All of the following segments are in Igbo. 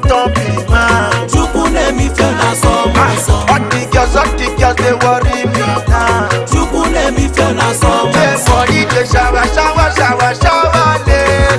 don't be man. Chukune mi fe na so mo so. All the girls they worry me now. Chukune mi fe na so mo so. Body they shower.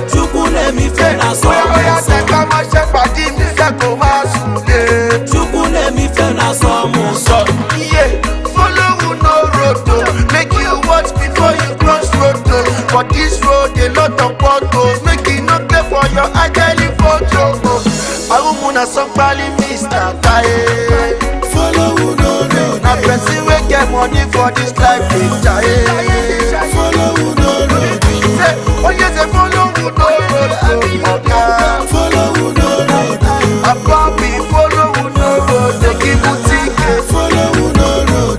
Chukune mi fe na so mo Oya so. say come and shake body, me say go masule. Chukune mi fe na so mo so. Yeah, follow who no road oh. Make you watch before you cross road oh. For this road a lot of potholes. Make you no play for your ideally photo oh. Arumuna somebody Mr. Taye. Follow who no road. Na person wey get money for this life dey jaye. Follow who no road. Say, oh yes, say follow who no road oh. Oga. Follow who no road. Ababi follow who no road. Dey give you ticket. Follow who no road.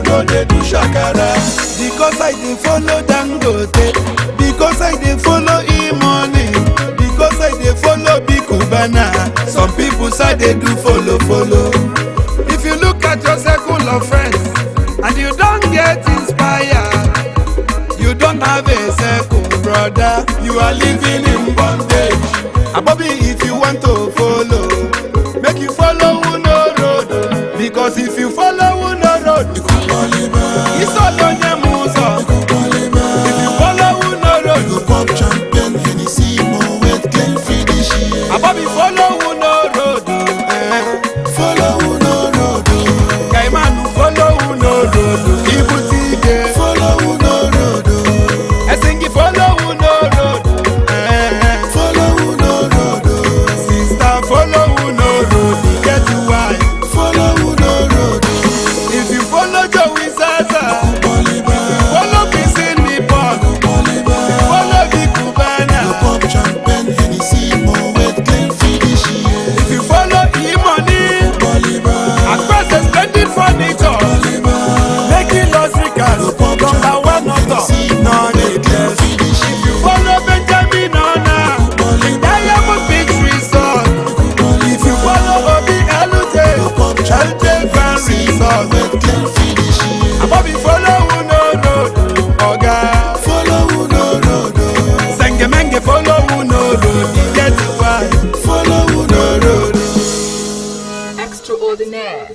No dey do shakara. Because I dey follow Dangote, because I dey follow E-money, because I dey follow Big Cubana. Some people say they do follow. If you look at your circle of friends and you don't get inspired, you don't have a circle, brother. You are living in bondage. Abobi, if you want to follow, make you follow Uno road. Because if you follow Uno road, it's all on your muso. If you follow Uno road, You pop champagne, Hennessy, Moet, Glenfiddich, yeah. Abobi follow Uno road. Follow Uno road, oh. Kaimanu follow Uno road. Ibutige Follow Uno road, oh. Esingi follow Uno road. Follow Uno road, oh. Sister follow Uno road. Get why? Follow Uno road, oh. If you follow Joey Zaza, Bolivar, follow Pissing Nippon, Bolivar. follow Big You Cubana. pop champagne, Hennessy, Moet, Glenfiddich, yeah. If you follow E-money, Bolivar, across the splendid furniture, Bolivar. making luxury cars, number one author, non-needless. If you follow Benjamin Ona, the Diamond Beach Resort. If you follow Obi Elute, Elute Grand Resort. Moet, Glenfiddich, yeah. Abobi follow Uno road, Oga. Follow Uno road, oh. Sengemenge follow Uno road, get why? Follow Uno road. Extraordinaire.